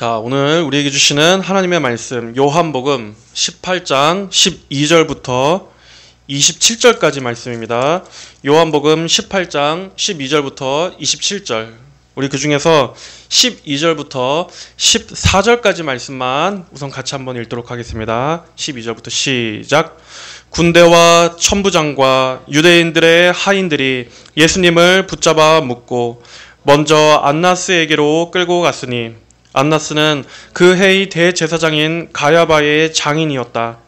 자, 오늘 우리에게 주시는 하나님의 말씀 요한복음 18장 12절부터 27절까지 말씀입니다. 요한복음 18장 12절부터 27절. 우리 그 중에서 12절부터 14절까지 말씀만 우선 같이 한번 읽도록 하겠습니다. 12절부터 시작. 군대와 천부장과 유대인들의 하인들이 예수님을 붙잡아 묻고 먼저 안나스에게로 끌고 갔으니 안나스는 그 해의 대제사장인 가야바의 장인이었다.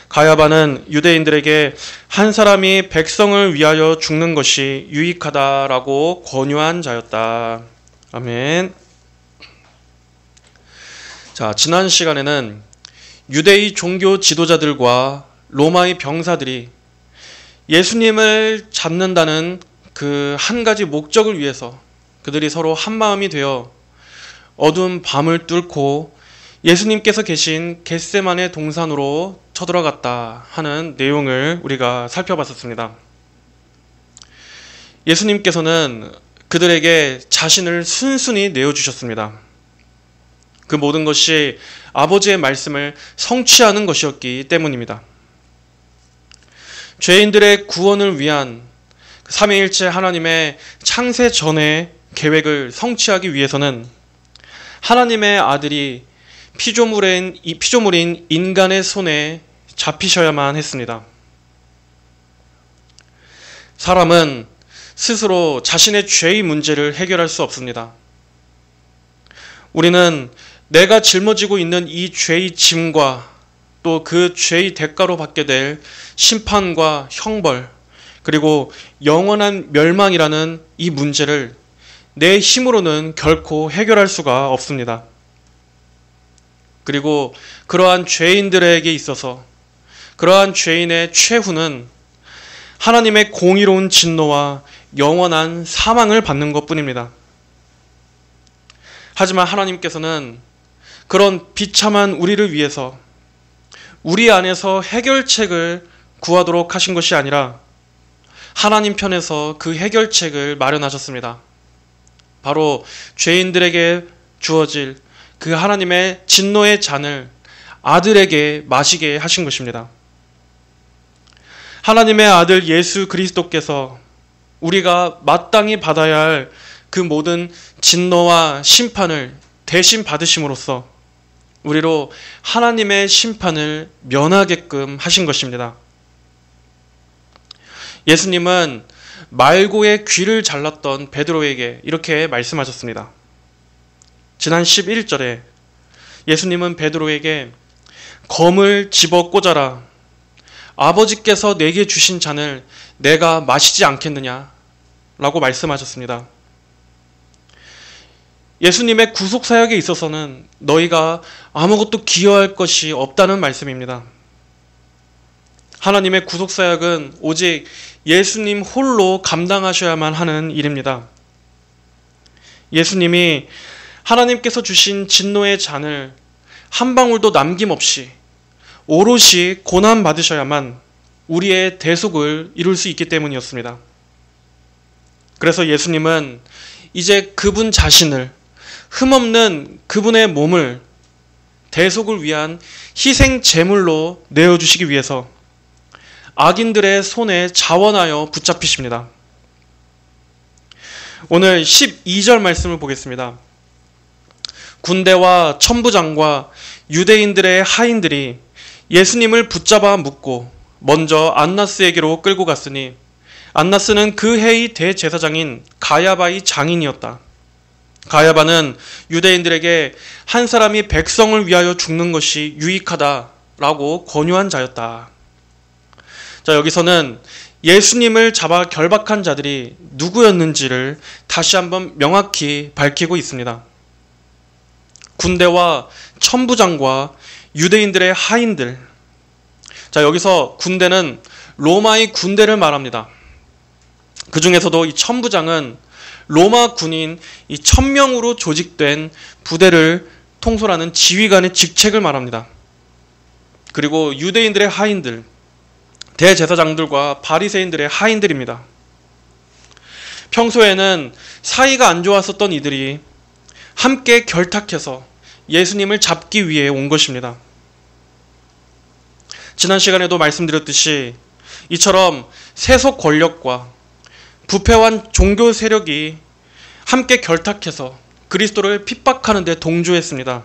가야바는 유대인들에게 한 사람이 백성을 위하여 죽는 것이 유익하다라고 권유한 자였다. 아멘. 자, 지난 시간에는 유대의 종교 지도자들과 로마의 병사들이 예수님을 잡는다는 그 한 가지 목적을 위해서 그들이 서로 한마음이 되어 어두운 밤을 뚫고 예수님께서 계신 겟세마네 동산으로 쳐들어갔다 하는 내용을 우리가 살펴봤었습니다. 예수님께서는 그들에게 자신을 순순히 내어주셨습니다. 그 모든 것이 아버지의 말씀을 성취하는 것이었기 때문입니다. 죄인들의 구원을 위한 삼위일체 하나님의 창세 전의 계획을 성취하기 위해서는 하나님의 아들이 피조물인 인간의 손에 잡히셔야만 했습니다. 사람은 스스로 자신의 죄의 문제를 해결할 수 없습니다. 우리는 내가 짊어지고 있는 이 죄의 짐과 또 그 죄의 대가로 받게 될 심판과 형벌, 그리고 영원한 멸망이라는 이 문제를 내 힘으로는 결코 해결할 수가 없습니다. 그리고 그러한 죄인들에게 있어서 그러한 죄인의 최후는 하나님의 공의로운 진노와 영원한 사망을 받는 것뿐입니다. 하지만 하나님께서는 그런 비참한 우리를 위해서 우리 안에서 해결책을 구하도록 하신 것이 아니라 하나님 편에서 그 해결책을 마련하셨습니다. 바로 죄인들에게 주어질 그 하나님의 진노의 잔을 아들에게 마시게 하신 것입니다. 하나님의 아들 예수 그리스도께서 우리가 마땅히 받아야 할 그 모든 진노와 심판을 대신 받으심으로써 우리로 하나님의 심판을 면하게끔 하신 것입니다. 예수님은 말고의 귀를 잘랐던 베드로에게 이렇게 말씀하셨습니다. 지난 11절에 예수님은 베드로에게 검을 집어 꽂아라. 아버지께서 내게 주신 잔을 내가 마시지 않겠느냐? 라고 말씀하셨습니다. 예수님의 구속사역에 있어서는 너희가 아무것도 기여할 것이 없다는 말씀입니다. 하나님의 구속사역은 오직 예수님 홀로 감당하셔야만 하는 일입니다. 예수님이 하나님께서 주신 진노의 잔을 한 방울도 남김없이 오롯이 고난받으셔야만 우리의 대속을 이룰 수 있기 때문이었습니다. 그래서 예수님은 이제 그분 자신을 흠없는 그분의 몸을 대속을 위한 희생 제물로 내어주시기 위해서 악인들의 손에 자원하여 붙잡히십니다. 오늘 12절 말씀을 보겠습니다. 군대와 천부장과 유대인들의 하인들이 예수님을 붙잡아 묻고 먼저 안나스에게로 끌고 갔으니 안나스는 그 해의 대제사장인 가야바의 장인이었다. 가야바는 유대인들에게 한 사람이 백성을 위하여 죽는 것이 유익하다라고 권유한 자였다. 자, 여기서는 예수님을 잡아 결박한 자들이 누구였는지를 다시 한번 명확히 밝히고 있습니다. 군대와 천부장과 유대인들의 하인들. 자, 여기서 군대는 로마의 군대를 말합니다. 그 중에서도 이 천부장은 로마 군인 이 1000명으로 조직된 부대를 통솔하는 지휘관의 직책을 말합니다. 그리고 유대인들의 하인들, 대제사장들과 바리새인들의 하인들입니다. 평소에는 사이가 안 좋았었던 이들이 함께 결탁해서 예수님을 잡기 위해 온 것입니다. 지난 시간에도 말씀드렸듯이 이처럼 세속 권력과 부패한 종교 세력이 함께 결탁해서 그리스도를 핍박하는 데 동조했습니다.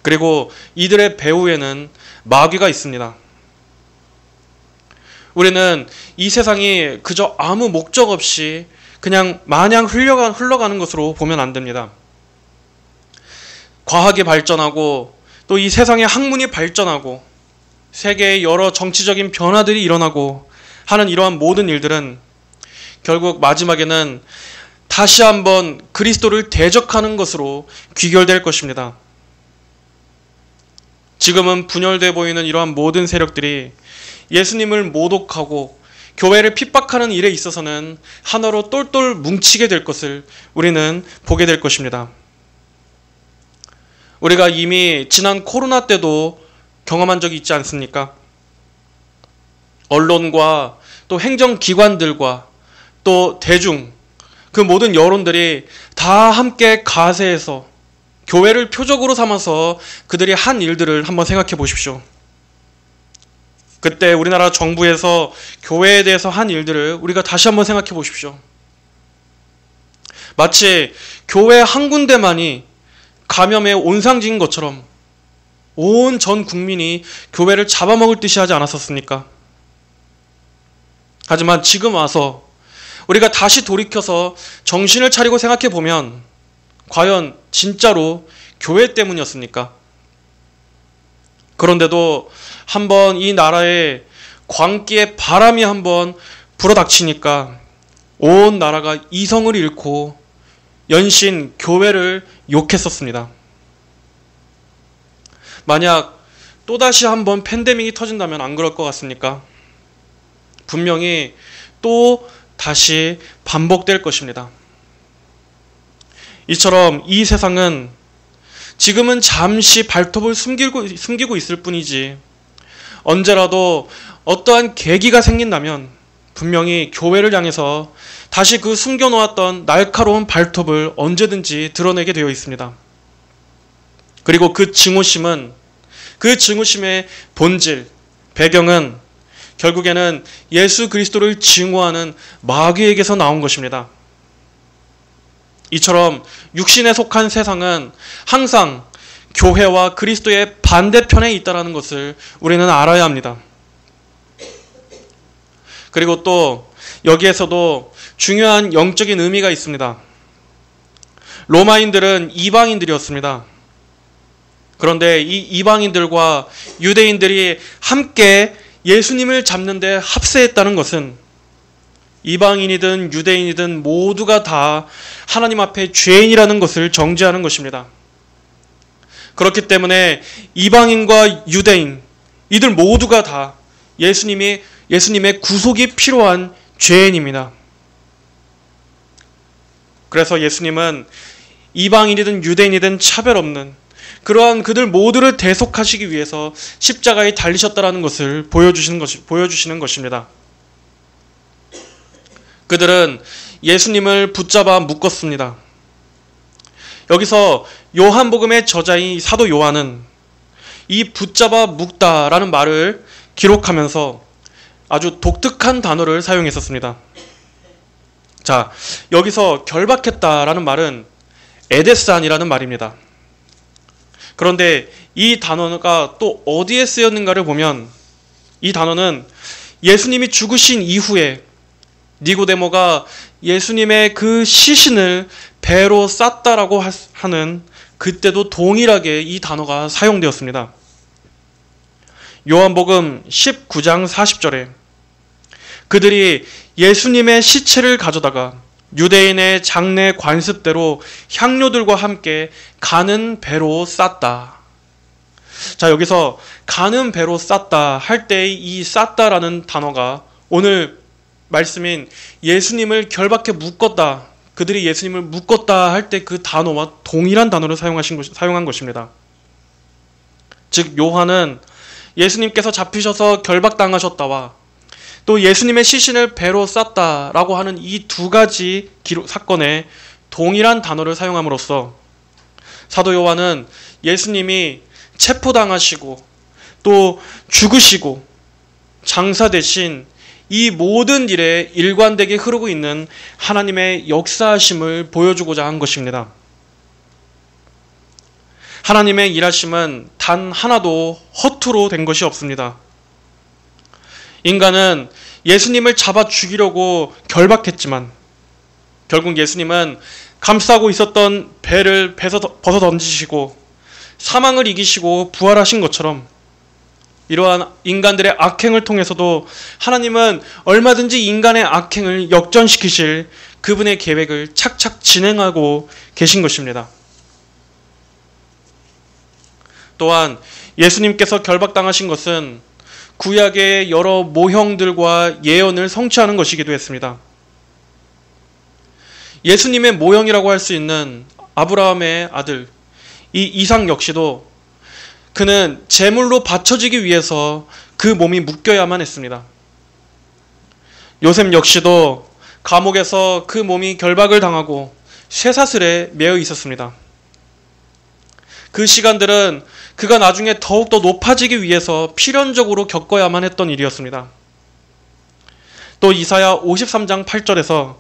그리고 이들의 배후에는 마귀가 있습니다. 우리는 이 세상이 그저 아무 목적 없이 그냥 마냥 흘러가는 것으로 보면 안 됩니다. 과학이 발전하고 또 이 세상의 학문이 발전하고 세계의 여러 정치적인 변화들이 일어나고 하는 이러한 모든 일들은 결국 마지막에는 다시 한번 그리스도를 대적하는 것으로 귀결될 것입니다. 지금은 분열돼 보이는 이러한 모든 세력들이 예수님을 모독하고 교회를 핍박하는 일에 있어서는 하나로 똘똘 뭉치게 될 것을 우리는 보게 될 것입니다. 우리가 이미 지난 코로나 때도 경험한 적이 있지 않습니까? 언론과 또 행정기관들과 또 대중, 그 모든 여론들이 다 함께 가세해서 교회를 표적으로 삼아서 그들이 한 일들을 한번 생각해 보십시오. 그때 우리나라 정부에서 교회에 대해서 한 일들을 우리가 다시 한번 생각해 보십시오. 마치 교회 한 군데만이 감염의 온상지인 것처럼 온 전 국민이 교회를 잡아먹을 듯이 하지 않았었습니까? 하지만 지금 와서 우리가 다시 돌이켜서 정신을 차리고 생각해 보면 과연 진짜로 교회 때문이었습니까? 그런데도 한번 이 나라에 광기의 바람이 한번 불어닥치니까 온 나라가 이성을 잃고 연신 교회를 욕했었습니다. 만약 또다시 한번 팬데믹이 터진다면 안 그럴 것 같습니까? 분명히 또 다시 반복될 것입니다. 이처럼 이 세상은 지금은 잠시 발톱을 숨기고 있을 뿐이지 언제라도 어떠한 계기가 생긴다면 분명히 교회를 향해서 다시 그 숨겨놓았던 날카로운 발톱을 언제든지 드러내게 되어 있습니다. 그리고 그 증오심의 본질, 배경은 결국에는 예수 그리스도를 증오하는 마귀에게서 나온 것입니다. 이처럼 육신에 속한 세상은 항상 교회와 그리스도의 반대편에 있다는 것을 우리는 알아야 합니다. 그리고 또 여기에서도 중요한 영적인 의미가 있습니다. 로마인들은 이방인들이었습니다. 그런데 이 이방인들과 유대인들이 함께 예수님을 잡는 데 합세했다는 것은 이방인이든 유대인이든 모두가 다 하나님 앞에 죄인이라는 것을 정죄하는 것입니다. 그렇기 때문에 이방인과 유대인, 이들 모두가 다 예수님의 구속이 필요한 죄인입니다. 그래서 예수님은 이방인이든 유대인이든 차별 없는 그러한 그들 모두를 대속하시기 위해서 십자가에 달리셨다는 것을 보여주시는 것입니다. 그들은 예수님을 붙잡아 묶었습니다. 여기서 요한복음의 저자인 사도 요한은 이 붙잡아 묶다라는 말을 기록하면서 아주 독특한 단어를 사용했었습니다. 자, 여기서 결박했다라는 말은 에데산이라는 말입니다. 그런데 이 단어가 또 어디에 쓰였는가를 보면 이 단어는 예수님이 죽으신 이후에 니고데모가 예수님의 그 시신을 배로 쌌다라고 하는 그때도 동일하게 이 단어가 사용되었습니다. 요한복음 19장 40절에 그들이 예수님의 시체를 가져다가 유대인의 장례 관습대로 향료들과 함께 가는 배로 쌌다. 자, 여기서 가는 배로 쌌다 할 때의 이 쌌다라는 단어가 오늘 말씀인 예수님을 결박해 묶었다, 그들이 예수님을 묶었다 할 때 그 단어와 동일한 단어를 사용한 것입니다. 즉 요한은 예수님께서 잡히셔서 결박당하셨다와 또 예수님의 시신을 배로 쌌다라고 하는 이 두 가지 사건에 동일한 단어를 사용함으로써 사도 요한은 예수님이 체포당하시고 또 죽으시고 장사되신 이 모든 일에 일관되게 흐르고 있는 하나님의 역사하심을 보여주고자 한 것입니다. 하나님의 일하심은 단 하나도 허투루 된 것이 없습니다. 인간은 예수님을 잡아 죽이려고 결박했지만 결국 예수님은 감싸고 있었던 배를 벗어 던지시고 사망을 이기시고 부활하신 것처럼 이러한 인간들의 악행을 통해서도 하나님은 얼마든지 인간의 악행을 역전시키실 그분의 계획을 착착 진행하고 계신 것입니다. 또한 예수님께서 결박당하신 것은 구약의 여러 모형들과 예언을 성취하는 것이기도 했습니다. 예수님의 모형이라고 할 수 있는 아브라함의 아들 이 이삭 역시도 그는 제물로 바쳐지기 위해서 그 몸이 묶여야만 했습니다. 요셉 역시도 감옥에서 그 몸이 결박을 당하고 쇠사슬에 매여 있었습니다. 그 시간들은 그가 나중에 더욱더 높아지기 위해서 필연적으로 겪어야만 했던 일이었습니다. 또 이사야 53장 8절에서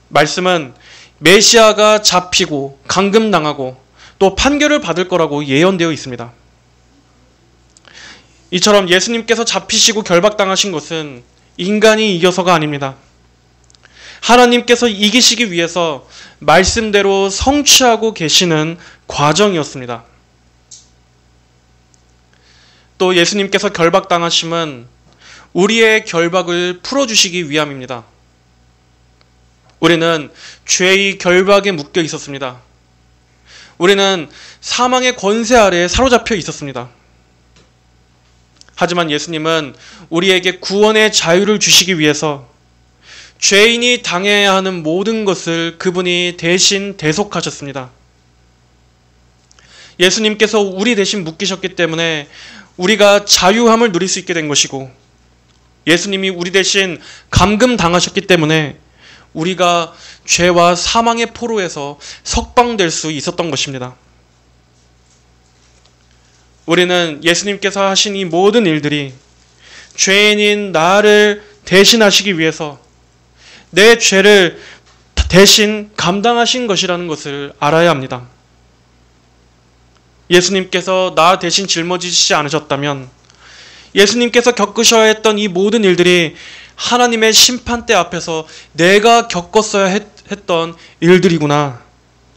말씀은 메시아가 잡히고 감금당하고 또 판결을 받을 거라고 예언되어 있습니다. 이처럼 예수님께서 잡히시고 결박당하신 것은 인간이 이겨서가 아닙니다. 하나님께서 이기시기 위해서 말씀대로 성취하고 계시는 과정이었습니다. 또 예수님께서 결박당하심은 우리의 결박을 풀어주시기 위함입니다. 우리는 죄의 결박에 묶여 있었습니다. 우리는 사망의 권세 아래에 사로잡혀 있었습니다. 하지만 예수님은 우리에게 구원의 자유를 주시기 위해서 죄인이 당해야 하는 모든 것을 그분이 대신 대속하셨습니다. 예수님께서 우리 대신 묶이셨기 때문에 우리가 자유함을 누릴 수 있게 된 것이고 예수님이 우리 대신 감금당하셨기 때문에 우리가 죄와 사망의 포로에서 석방될 수 있었던 것입니다. 우리는 예수님께서 하신 이 모든 일들이 죄인인 나를 대신하시기 위해서 내 죄를 대신 감당하신 것이라는 것을 알아야 합니다. 예수님께서 나 대신 짊어지시지 않으셨다면 예수님께서 겪으셔야 했던 이 모든 일들이 하나님의 심판대 앞에서 내가 겪었어야 했던 일들이구나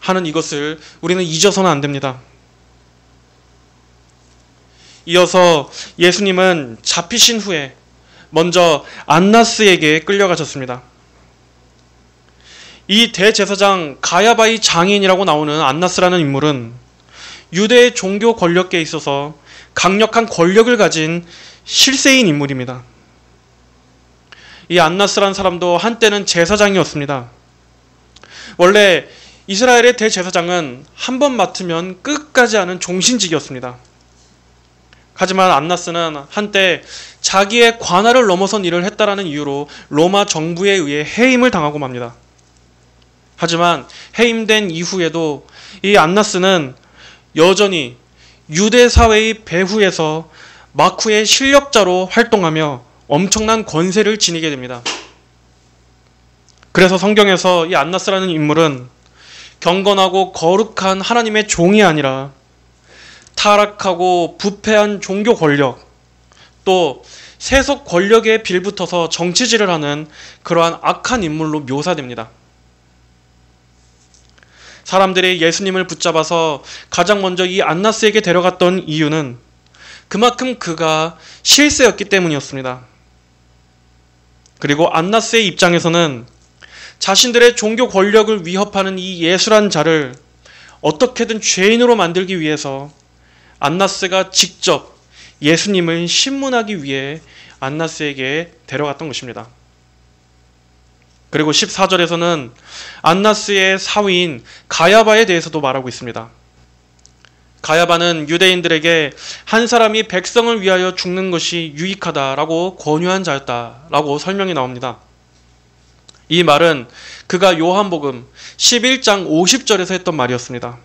하는 이것을 우리는 잊어서는 안 됩니다. 이어서 예수님은 잡히신 후에 먼저 안나스에게 끌려가셨습니다. 이 대제사장 가야바의 장인이라고 나오는 안나스라는 인물은 유대의 종교 권력계에 있어서 강력한 권력을 가진 실세인 인물입니다. 이 안나스라는 사람도 한때는 제사장이었습니다. 원래 이스라엘의 대제사장은 한 번 맡으면 끝까지 하는 종신직이었습니다. 하지만 안나스는 한때 자기의 관할을 넘어선 일을 했다라는 이유로 로마 정부에 의해 해임을 당하고 맙니다. 하지만 해임된 이후에도 이 안나스는 여전히 유대 사회의 배후에서 마쿠의 실력자로 활동하며 엄청난 권세를 지니게 됩니다. 그래서 성경에서 이 안나스라는 인물은 경건하고 거룩한 하나님의 종이 아니라 타락하고 부패한 종교 권력, 또 세속 권력에 빌붙어서 정치질을 하는 그러한 악한 인물로 묘사됩니다. 사람들이 예수님을 붙잡아서 가장 먼저 이 안나스에게 데려갔던 이유는 그만큼 그가 실세였기 때문이었습니다. 그리고 안나스의 입장에서는 자신들의 종교 권력을 위협하는 이 예수란 자를 어떻게든 죄인으로 만들기 위해서 안나스가 직접 예수님을 신문하기 위해 안나스에게 데려갔던 것입니다. 그리고 14절에서는 안나스의 사위인 가야바에 대해서도 말하고 있습니다. 가야바는 유대인들에게 한 사람이 백성을 위하여 죽는 것이 유익하다라고 권유한 자였다라고 설명이 나옵니다. 이 말은 그가 요한복음 11장 50절에서 했던 말이었습니다.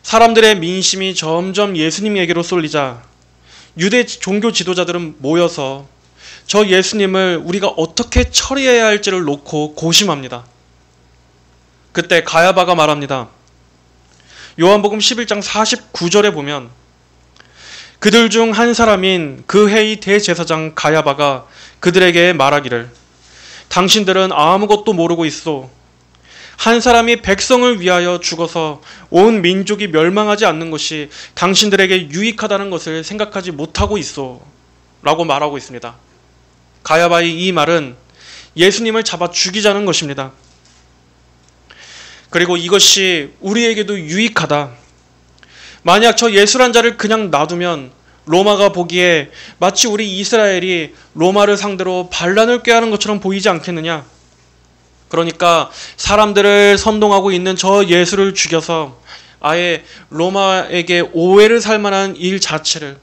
사람들의 민심이 점점 예수님에게로 쏠리자 유대 종교 지도자들은 모여서 저 예수님을 우리가 어떻게 처리해야 할지를 놓고 고심합니다. 그때 가야바가 말합니다. 요한복음 11장 49절에 보면 그들 중 한 사람인 그 해의 대제사장 가야바가 그들에게 말하기를 당신들은 아무것도 모르고 있소. 한 사람이 백성을 위하여 죽어서 온 민족이 멸망하지 않는 것이 당신들에게 유익하다는 것을 생각하지 못하고 있소. 라고 말하고 있습니다. 가야바의 이 말은 예수님을 잡아 죽이자는 것입니다. 그리고 이것이 우리에게도 유익하다. 만약 저 예수란 자를 그냥 놔두면 로마가 보기에 마치 우리 이스라엘이 로마를 상대로 반란을 꾀하는 것처럼 보이지 않겠느냐. 그러니까 사람들을 선동하고 있는 저 예수를 죽여서 아예 로마에게 오해를 살 만한 일 자체를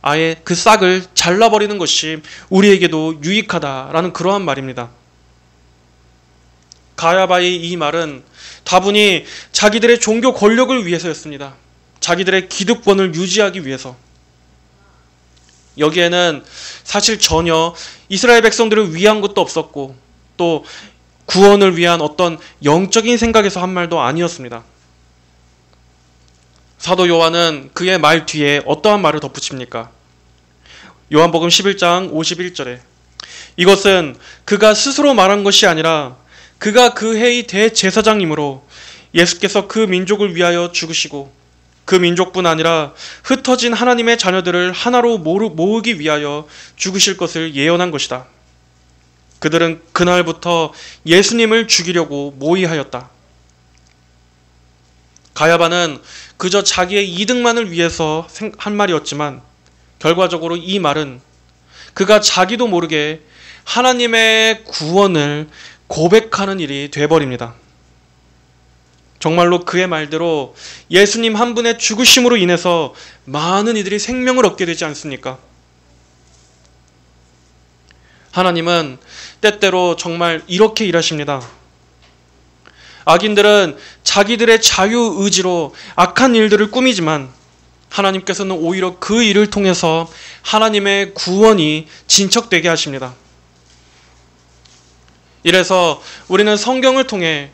아예 그 싹을 잘라버리는 것이 우리에게도 유익하다라는 그러한 말입니다. 가야바의 이 말은 다분히 자기들의 종교 권력을 위해서였습니다. 자기들의 기득권을 유지하기 위해서. 여기에는 사실 전혀 이스라엘 백성들을 위한 것도 없었고 또 구원을 위한 어떤 영적인 생각에서 한 말도 아니었습니다. 사도 요한은 그의 말 뒤에 어떠한 말을 덧붙입니까? 요한복음 11장 51절에 이것은 그가 스스로 말한 것이 아니라 그가 그 해의 대제사장이므로 예수께서 그 민족을 위하여 죽으시고 그 민족뿐 아니라 흩어진 하나님의 자녀들을 하나로 모으기 위하여 죽으실 것을 예언한 것이다. 그들은 그날부터 예수님을 죽이려고 모의하였다. 가야바는 그저 자기의 이득만을 위해서 한 말이었지만 결과적으로 이 말은 그가 자기도 모르게 하나님의 구원을 고백하는 일이 되어버립니다. 정말로 그의 말대로 예수님 한 분의 죽으심으로 인해서 많은 이들이 생명을 얻게 되지 않습니까? 하나님은 때때로 정말 이렇게 일하십니다. 악인들은 자기들의 자유의지로 악한 일들을 꾸미지만 하나님께서는 오히려 그 일을 통해서 하나님의 구원이 진척되게 하십니다. 이래서 우리는 성경을 통해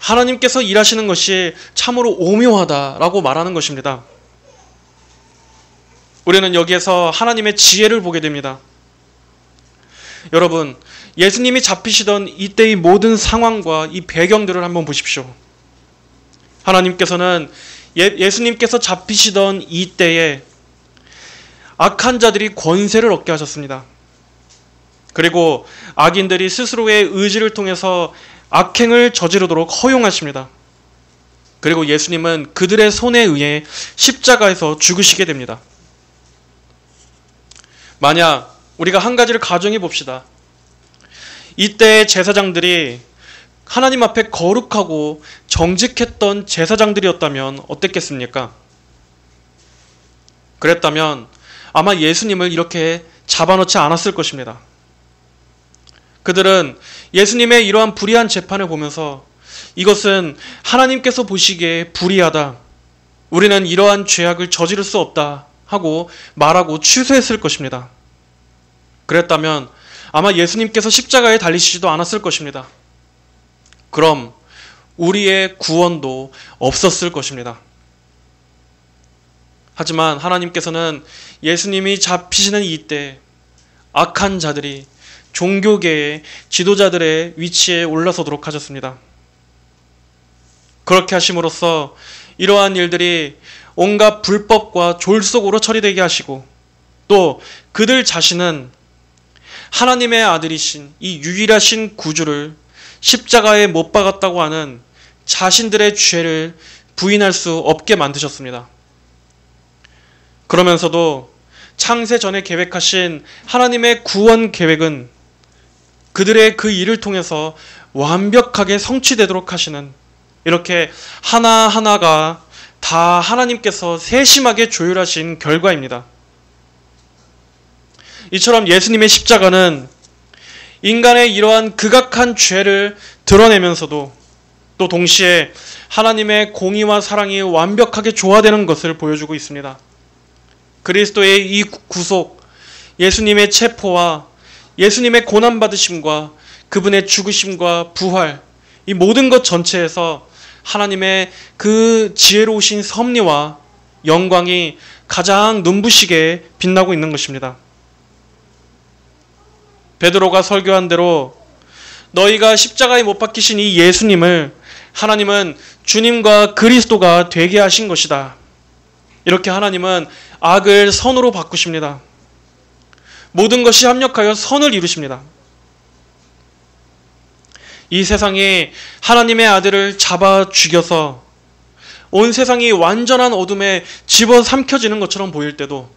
하나님께서 일하시는 것이 참으로 오묘하다라고 말하는 것입니다. 우리는 여기에서 하나님의 지혜를 보게 됩니다. 여러분, 예수님이 잡히시던 이때의 모든 상황과 이 배경들을 한번 보십시오. 하나님께서는 예수님께서 잡히시던 이때에 악한 자들이 권세를 얻게 하셨습니다. 그리고 악인들이 스스로의 의지를 통해서 악행을 저지르도록 허용하십니다. 그리고 예수님은 그들의 손에 의해 십자가에서 죽으시게 됩니다. 만약 우리가 한 가지를 가정해 봅시다. 이때의 제사장들이 하나님 앞에 거룩하고 정직했던 제사장들이었다면 어땠겠습니까? 그랬다면 아마 예수님을 이렇게 잡아놓지 않았을 것입니다. 그들은 예수님의 이러한 불의한 재판을 보면서 이것은 하나님께서 보시기에 불의하다. 우리는 이러한 죄악을 저지를 수 없다 하고 말하고 취소했을 것입니다. 그랬다면 아마 예수님께서 십자가에 달리시지도 않았을 것입니다. 그럼 우리의 구원도 없었을 것입니다. 하지만 하나님께서는 예수님이 잡히시는 이때 악한 자들이 종교계의 지도자들의 위치에 올라서도록 하셨습니다. 그렇게 하심으로써 이러한 일들이 온갖 불법과 졸속으로 처리되게 하시고 또 그들 자신은 하나님의 아들이신 이 유일하신 구주를 십자가에 못 박았다고 하는 자신들의 죄를 부인할 수 없게 만드셨습니다. 그러면서도 창세 전에 계획하신 하나님의 구원 계획은 그들의 그 일을 통해서 완벽하게 성취되도록 하시는 이렇게 하나하나가 다 하나님께서 세심하게 조율하신 결과입니다. 이처럼 예수님의 십자가는 인간의 이러한 극악한 죄를 드러내면서도 또 동시에 하나님의 공의와 사랑이 완벽하게 조화되는 것을 보여주고 있습니다. 그리스도의 이 구속, 예수님의 체포와 예수님의 고난받으심과 그분의 죽으심과 부활, 이 모든 것 전체에서 하나님의 그 지혜로우신 섭리와 영광이 가장 눈부시게 빛나고 있는 것입니다. 베드로가 설교한 대로 너희가 십자가에 못 박히신 이 예수님을 하나님은 주님과 그리스도가 되게 하신 것이다. 이렇게 하나님은 악을 선으로 바꾸십니다. 모든 것이 합력하여 선을 이루십니다. 이 세상이 하나님의 아들을 잡아 죽여서 온 세상이 완전한 어둠에 집어삼켜지는 것처럼 보일 때도,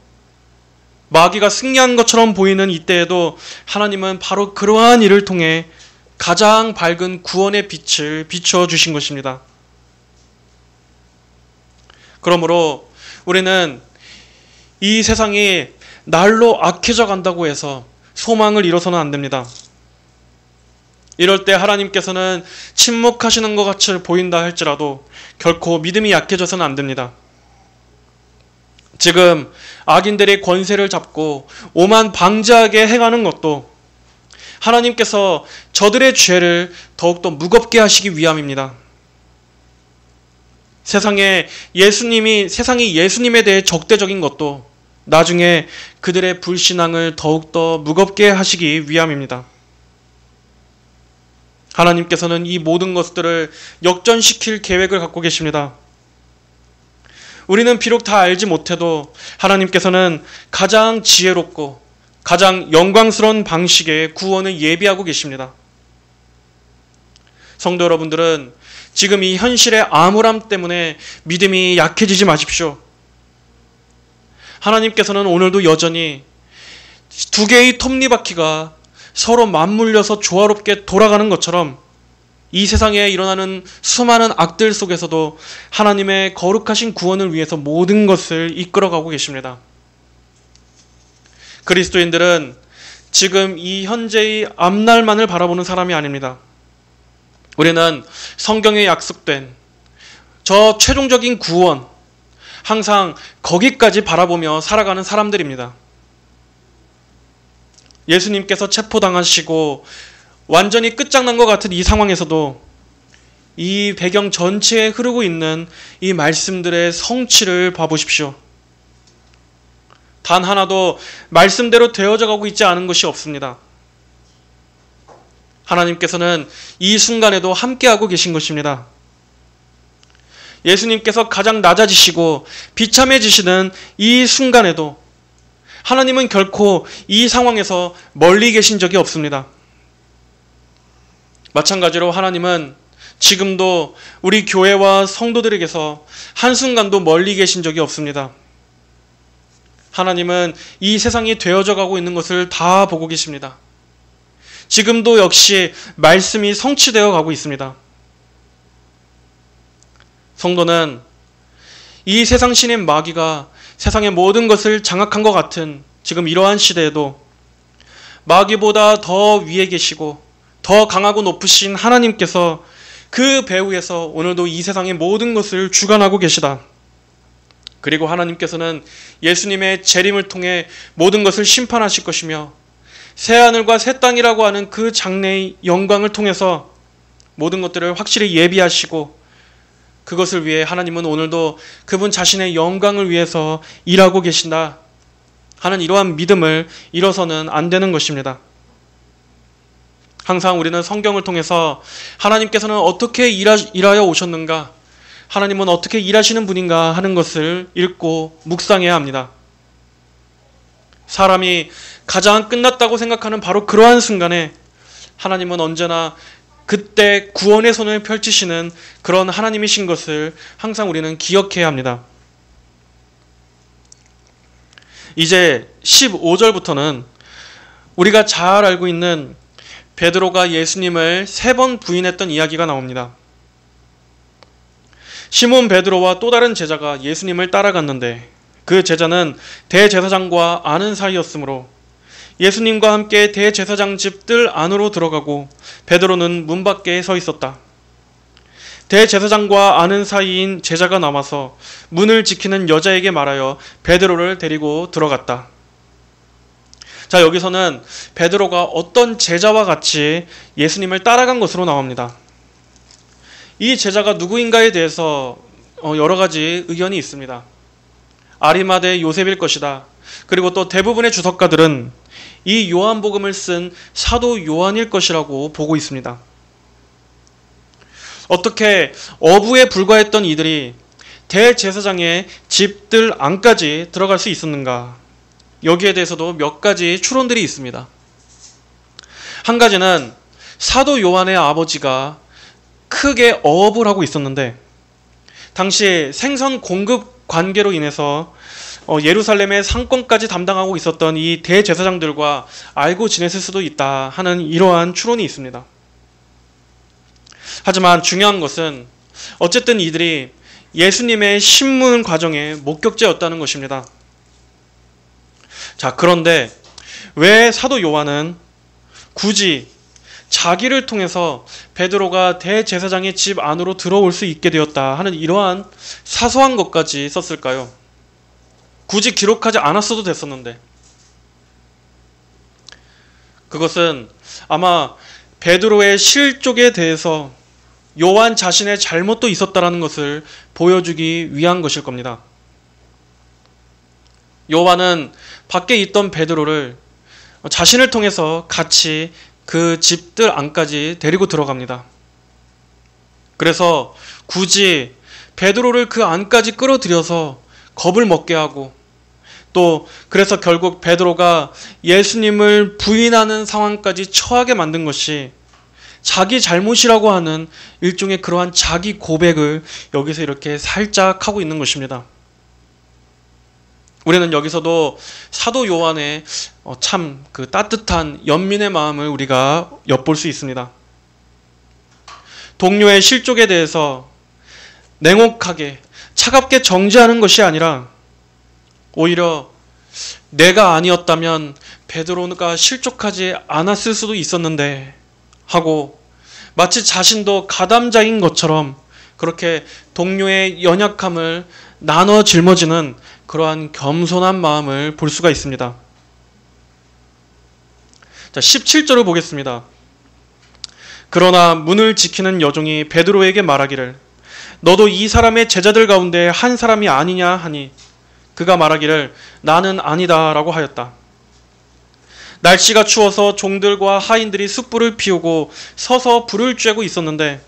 마귀가 승리한 것처럼 보이는 이때에도 하나님은 바로 그러한 일을 통해 가장 밝은 구원의 빛을 비춰주신 것입니다. 그러므로 우리는 이 세상이 날로 악해져 간다고 해서 소망을 잃어서는 안 됩니다. 이럴 때 하나님께서는 침묵하시는 것 같이 보인다 할지라도 결코 믿음이 약해져서는 안 됩니다. 지금 악인들의 권세를 잡고 오만 방자하게 행하는 것도 하나님께서 저들의 죄를 더욱더 무겁게 하시기 위함입니다. 세상이 예수님에 대해 적대적인 것도 나중에 그들의 불신앙을 더욱더 무겁게 하시기 위함입니다. 하나님께서는 이 모든 것들을 역전시킬 계획을 갖고 계십니다. 우리는 비록 다 알지 못해도 하나님께서는 가장 지혜롭고 가장 영광스러운 방식의 구원을 예비하고 계십니다. 성도 여러분들은 지금 이 현실의 암울함 때문에 믿음이 약해지지 마십시오. 하나님께서는 오늘도 여전히 두 개의 톱니바퀴가 서로 맞물려서 조화롭게 돌아가는 것처럼 이 세상에 일어나는 수많은 악들 속에서도 하나님의 거룩하신 구원을 위해서 모든 것을 이끌어가고 계십니다. 그리스도인들은 지금 이 현재의 앞날만을 바라보는 사람이 아닙니다. 우리는 성경에 약속된 저 최종적인 구원, 항상 거기까지 바라보며 살아가는 사람들입니다. 예수님께서 체포당하시고 완전히 끝장난 것 같은 이 상황에서도 이 배경 전체에 흐르고 있는 이 말씀들의 성취를 봐보십시오. 단 하나도 말씀대로 되어져 가고 있지 않은 것이 없습니다. 하나님께서는 이 순간에도 함께하고 계신 것입니다. 예수님께서 가장 낮아지시고 비참해지시는 이 순간에도 하나님은 결코 이 상황에서 멀리 계신 적이 없습니다. 마찬가지로 하나님은 지금도 우리 교회와 성도들에게서 한순간도 멀리 계신 적이 없습니다. 하나님은 이 세상이 되어져 가고 있는 것을 다 보고 계십니다. 지금도 역시 말씀이 성취되어 가고 있습니다. 성도는 이 세상 신인 마귀가 세상의 모든 것을 장악한 것 같은 지금 이러한 시대에도 마귀보다 더 위에 계시고 더 강하고 높으신 하나님께서 그 배후에서 오늘도 이 세상의 모든 것을 주관하고 계시다. 그리고 하나님께서는 예수님의 재림을 통해 모든 것을 심판하실 것이며 새하늘과 새 땅이라고 하는 그 장래의 영광을 통해서 모든 것들을 확실히 예비하시고 그것을 위해 하나님은 오늘도 그분 자신의 영광을 위해서 일하고 계신다 하는 이러한 믿음을 잃어서는 안 되는 것입니다. 항상 우리는 성경을 통해서 하나님께서는 어떻게 일하여 오셨는가, 하나님은 어떻게 일하시는 분인가 하는 것을 읽고 묵상해야 합니다. 사람이 가장 끝났다고 생각하는 바로 그러한 순간에 하나님은 언제나 그때 구원의 손을 펼치시는 그런 하나님이신 것을 항상 우리는 기억해야 합니다. 이제 15절부터는 우리가 잘 알고 있는 베드로가 예수님을 3번 부인했던 이야기가 나옵니다. 시몬 베드로와 또 다른 제자가 예수님을 따라갔는데 그 제자는 대제사장과 아는 사이였으므로 예수님과 함께 대제사장 집 뜰 안으로 들어가고 베드로는 문 밖에 서 있었다. 대제사장과 아는 사이인 제자가 남아서 문을 지키는 여자에게 말하여 베드로를 데리고 들어갔다. 자, 여기서는 베드로가 어떤 제자와 같이 예수님을 따라간 것으로 나옵니다. 이 제자가 누구인가에 대해서 여러 가지 의견이 있습니다. 아리마대 요셉일 것이다. 그리고 또 대부분의 주석가들은 이 요한복음을 쓴 사도 요한일 것이라고 보고 있습니다. 어떻게 어부에 불과했던 이들이 대제사장의 집들 안까지 들어갈 수 있었는가? 여기에 대해서도 몇 가지 추론들이 있습니다. 한 가지는 사도 요한의 아버지가 크게 어업을 하고 있었는데 당시 생선 공급 관계로 인해서 예루살렘의 상권까지 담당하고 있었던 이 대제사장들과 알고 지냈을 수도 있다 하는 이러한 추론이 있습니다. 하지만 중요한 것은 어쨌든 이들이 예수님의 신문 과정의 목격자였다는 것입니다. 자, 그런데 왜 사도 요한은 굳이 자기를 통해서 베드로가 대제사장의 집 안으로 들어올 수 있게 되었다 하는 이러한 사소한 것까지 썼을까요? 굳이 기록하지 않았어도 됐었는데, 그것은 아마 베드로의 실족에 대해서 요한 자신의 잘못도 있었다라는 것을 보여주기 위한 것일 겁니다. 요한은 밖에 있던 베드로를 자신을 통해서 같이 그 집들 안까지 데리고 들어갑니다. 그래서 굳이 베드로를 그 안까지 끌어들여서 겁을 먹게 하고, 또 그래서 결국 베드로가 예수님을 부인하는 상황까지 처하게 만든 것이 자기 잘못이라고 하는 일종의 그러한 자기 고백을 여기서 이렇게 살짝 하고 있는 것입니다. 우리는 여기서도 사도 요한의 참 그 따뜻한 연민의 마음을 우리가 엿볼 수 있습니다. 동료의 실족에 대해서 냉혹하게 차갑게 정죄하는 것이 아니라 오히려 내가 아니었다면 베드로가 실족하지 않았을 수도 있었는데 하고 마치 자신도 가담자인 것처럼 그렇게 동료의 연약함을 나눠 짊어지는 그러한 겸손한 마음을 볼 수가 있습니다. 자, 17절을 보겠습니다. 그러나 문을 지키는 여종이 베드로에게 말하기를 너도 이 사람의 제자들 가운데 한 사람이 아니냐 하니 그가 말하기를 나는 아니다 라고 하였다. 날씨가 추워서 종들과 하인들이 숯불을 피우고 서서 불을 쬐고 있었는데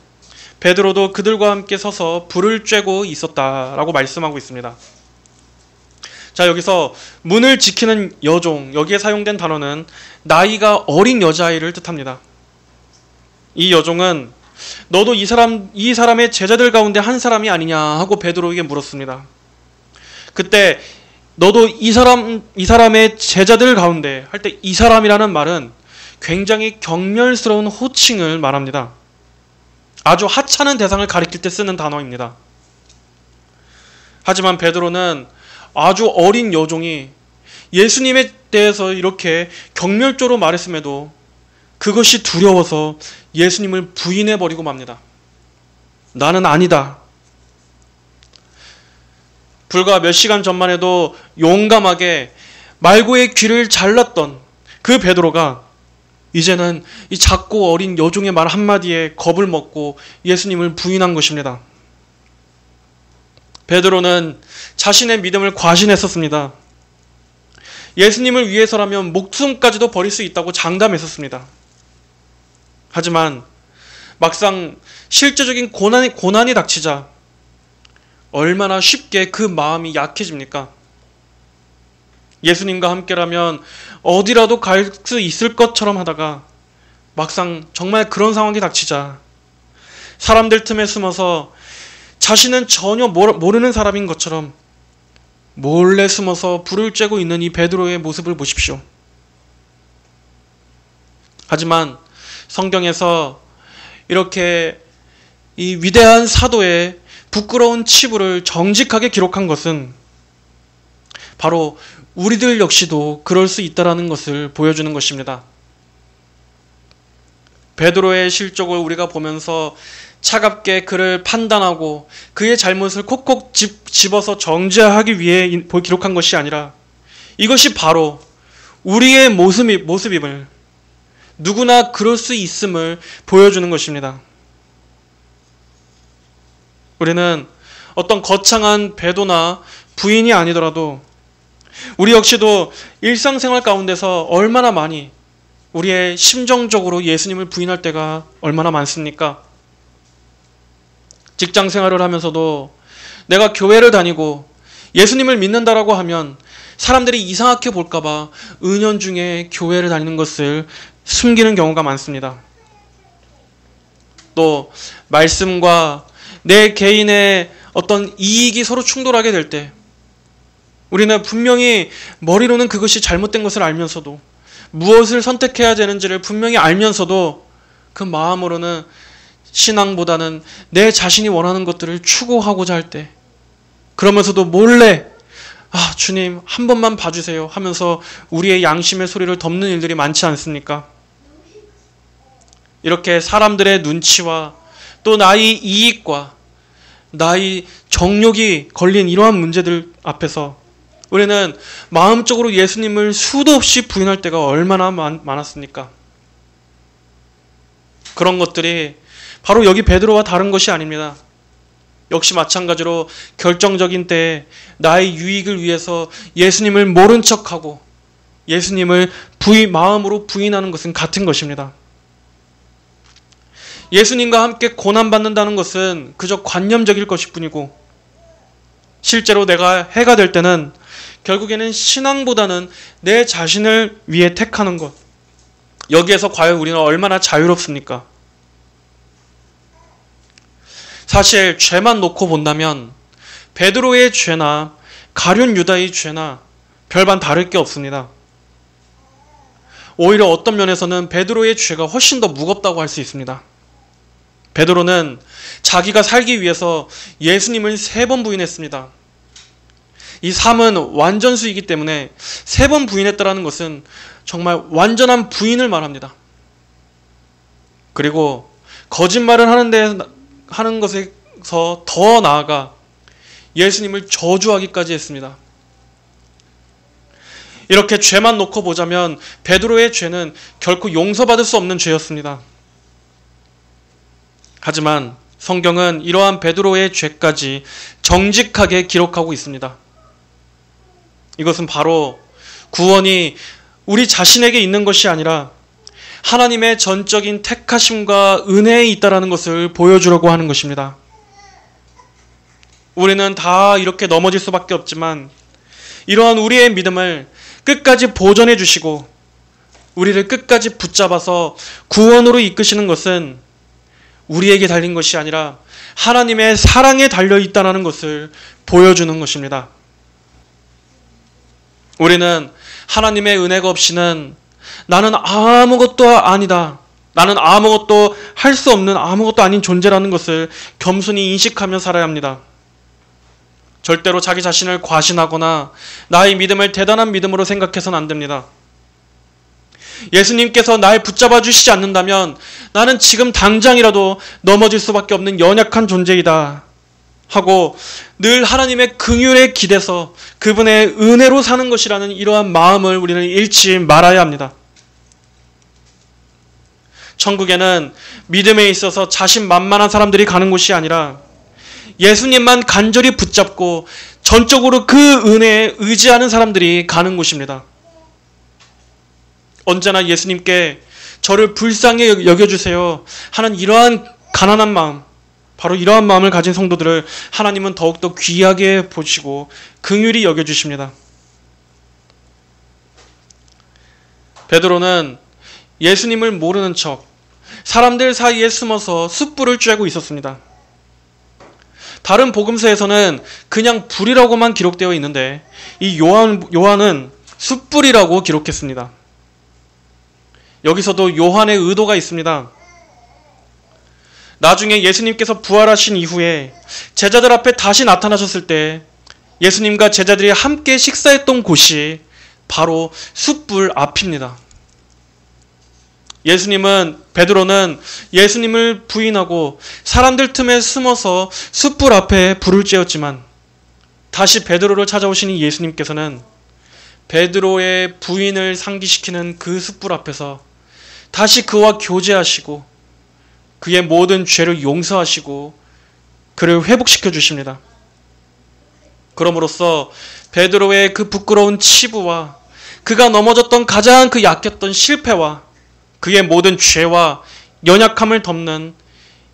베드로도 그들과 함께 서서 불을 쬐고 있었다라고 말씀하고 있습니다. 자, 여기서 문을 지키는 여종, 여기에 사용된 단어는 나이가 어린 여자아이를 뜻합니다. 이 여종은 너도 이 사람의 제자들 가운데 한 사람이 아니냐 하고 베드로에게 물었습니다. 그때 너도 이 사람의 제자들 가운데 할 때 이 사람이라는 말은 굉장히 경멸스러운 호칭을 말합니다. 아주 하찮은 대상을 가리킬 때 쓰는 단어입니다. 하지만 베드로는 아주 어린 여종이 예수님에 대해서 이렇게 경멸조로 말했음에도 그것이 두려워서 예수님을 부인해버리고 맙니다. 나는 아니다. 불과 몇 시간 전만 해도 용감하게 말고의 귀를 잘랐던 그 베드로가 이제는 이 작고 어린 여종의 말 한마디에 겁을 먹고 예수님을 부인한 것입니다. 베드로는 자신의 믿음을 과신했었습니다. 예수님을 위해서라면 목숨까지도 버릴 수 있다고 장담했었습니다. 하지만 막상 실제적인 고난이 닥치자 얼마나 쉽게 그 마음이 약해집니까? 예수님과 함께라면 어디라도 갈 수 있을 것처럼 하다가 막상 정말 그런 상황이 닥치자 사람들 틈에 숨어서 자신은 전혀 모르는 사람인 것처럼 몰래 숨어서 불을 쬐고 있는 이 베드로의 모습을 보십시오. 하지만 성경에서 이렇게 이 위대한 사도의 부끄러운 치부를 정직하게 기록한 것은 바로 우리들 역시도 그럴 수 있다는 것을 보여주는 것입니다. 베드로의 실족을 우리가 보면서 차갑게 그를 판단하고 그의 잘못을 콕콕 집어서 정죄하기 위해 기록한 것이 아니라 이것이 바로 우리의 모습임을, 누구나 그럴 수 있음을 보여주는 것입니다. 우리는 어떤 거창한 배도나 부인이 아니더라도 우리 역시도 일상생활 가운데서 얼마나 많이 우리의 심정적으로 예수님을 부인할 때가 얼마나 많습니까? 직장 생활을 하면서도 내가 교회를 다니고 예수님을 믿는다라고 하면 사람들이 이상하게 볼까봐 은연중에 교회를 다니는 것을 숨기는 경우가 많습니다. 또 말씀과 내 개인의 어떤 이익이 서로 충돌하게 될 때 우리는 분명히 머리로는 그것이 잘못된 것을 알면서도 무엇을 선택해야 되는지를 분명히 알면서도 그 마음으로는 신앙보다는 내 자신이 원하는 것들을 추구하고자 할 때, 그러면서도 몰래 주님 한 번만 봐주세요 하면서 우리의 양심의 소리를 덮는 일들이 많지 않습니까? 이렇게 사람들의 눈치와 또 나의 이익과 나의 정욕이 걸린 이러한 문제들 앞에서 우리는 마음적으로 예수님을 수도 없이 부인할 때가 얼마나 많았습니까? 그런 것들이 바로 여기 베드로와 다른 것이 아닙니다. 역시 마찬가지로 결정적인 때에 나의 유익을 위해서 예수님을 모른 척하고 예수님을 마음으로 부인하는 것은 같은 것입니다. 예수님과 함께 고난받는다는 것은 그저 관념적일 것일 뿐이고 실제로 내가 해가 될 때는 결국에는 신앙보다는 내 자신을 위해 택하는 것, 여기에서 과연 우리는 얼마나 자유롭습니까? 사실 죄만 놓고 본다면 베드로의 죄나 가룟 유다의 죄나 별반 다를 게 없습니다. 오히려 어떤 면에서는 베드로의 죄가 훨씬 더 무겁다고 할 수 있습니다. 베드로는 자기가 살기 위해서 예수님을 3번 부인했습니다. 이 3은 완전수이기 때문에 3번 부인했다는 것은 정말 완전한 부인을 말합니다. 그리고 거짓말을 하는 것에서 더 나아가 예수님을 저주하기까지 했습니다. 이렇게 죄만 놓고 보자면 베드로의 죄는 결코 용서받을 수 없는 죄였습니다. 하지만 성경은 이러한 베드로의 죄까지 정직하게 기록하고 있습니다. 이것은 바로 구원이 우리 자신에게 있는 것이 아니라 하나님의 전적인 택하심과 은혜에 있다라는 것을 보여주려고 하는 것입니다. 우리는 다 이렇게 넘어질 수밖에 없지만 이러한 우리의 믿음을 끝까지 보존해 주시고 우리를 끝까지 붙잡아서 구원으로 이끄시는 것은 우리에게 달린 것이 아니라 하나님의 사랑에 달려있다는 것을 보여주는 것입니다. 우리는 하나님의 은혜가 없이는 나는 아무것도 아니다, 나는 아무것도 할 수 없는 아무것도 아닌 존재라는 것을 겸손히 인식하며 살아야 합니다. 절대로 자기 자신을 과신하거나 나의 믿음을 대단한 믿음으로 생각해서는 안 됩니다. 예수님께서 날 붙잡아 주시지 않는다면 나는 지금 당장이라도 넘어질 수밖에 없는 연약한 존재이다 하고 늘 하나님의 긍휼에 기대서 그분의 은혜로 사는 것이라는 이러한 마음을 우리는 잃지 말아야 합니다. 천국에는 믿음에 있어서 자신만만한 사람들이 가는 곳이 아니라 예수님만 간절히 붙잡고 전적으로 그 은혜에 의지하는 사람들이 가는 곳입니다. 언제나 예수님께 저를 불쌍히 여겨주세요 하는 이러한 가난한 마음, 바로 이러한 마음을 가진 성도들을 하나님은 더욱더 귀하게 보시고 긍휼히 여겨주십니다. 베드로는 예수님을 모르는 척 사람들 사이에 숨어서 숯불을 쬐고 있었습니다. 다른 복음서에서는 그냥 불이라고만 기록되어 있는데 이 요한은 숯불이라고 기록했습니다. 여기서도 요한의 의도가 있습니다. 나중에 예수님께서 부활하신 이후에 제자들 앞에 다시 나타나셨을 때 예수님과 제자들이 함께 식사했던 곳이 바로 숯불 앞입니다. 베드로는 예수님을 부인하고 사람들 틈에 숨어서 숯불 앞에 불을 쬐었지만 다시 베드로를 찾아오시는 예수님께서는 베드로의 부인을 상기시키는 그 숯불 앞에서 다시 그와 교제하시고 그의 모든 죄를 용서하시고 그를 회복시켜 주십니다. 그럼으로써 베드로의 그 부끄러운 치부와 그가 넘어졌던 가장 그 약했던 실패와 그의 모든 죄와 연약함을 덮는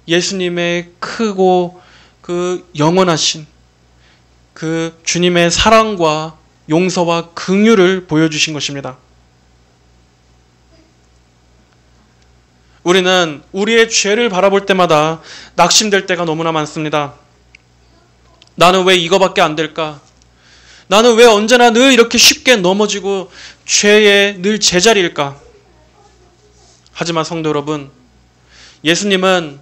예수님의 크고 그 영원하신 그 주님의 사랑과 용서와 긍휼을 보여주신 것입니다. 우리는 우리의 죄를 바라볼 때마다 낙심될 때가 너무나 많습니다. 나는 왜 이거밖에 안 될까? 나는 왜 언제나 늘 이렇게 쉽게 넘어지고 죄에 늘 제자리일까? 하지만 성도 여러분, 예수님은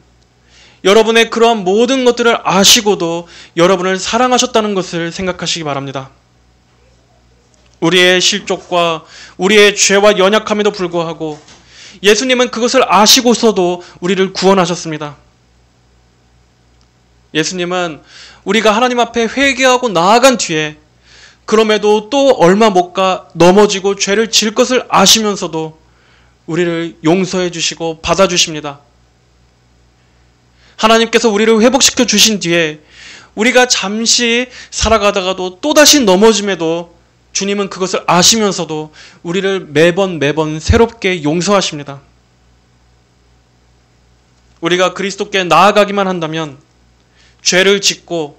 여러분의 그러한 모든 것들을 아시고도 여러분을 사랑하셨다는 것을 생각하시기 바랍니다. 우리의 실족과 우리의 죄와 연약함에도 불구하고 예수님은 그것을 아시고서도 우리를 구원하셨습니다. 예수님은 우리가 하나님 앞에 회개하고 나아간 뒤에 그럼에도 또 얼마 못 가 넘어지고 죄를 질 것을 아시면서도 우리를 용서해 주시고 받아주십니다. 하나님께서 우리를 회복시켜 주신 뒤에 우리가 잠시 살아가다가도 또다시 넘어짐에도 주님은 그것을 아시면서도 우리를 매번 새롭게 용서하십니다. 우리가 그리스도께 나아가기만 한다면 죄를 짓고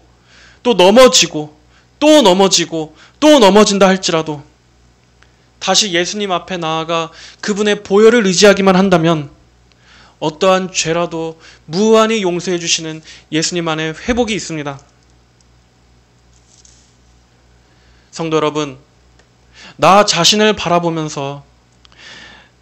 또 넘어지고 또 넘어지고 또 넘어진다 할지라도 다시 예수님 앞에 나아가 그분의 보혈을 의지하기만 한다면 어떠한 죄라도 무한히 용서해 주시는 예수님 안에 회복이 있습니다. 성도 여러분, 나 자신을 바라보면서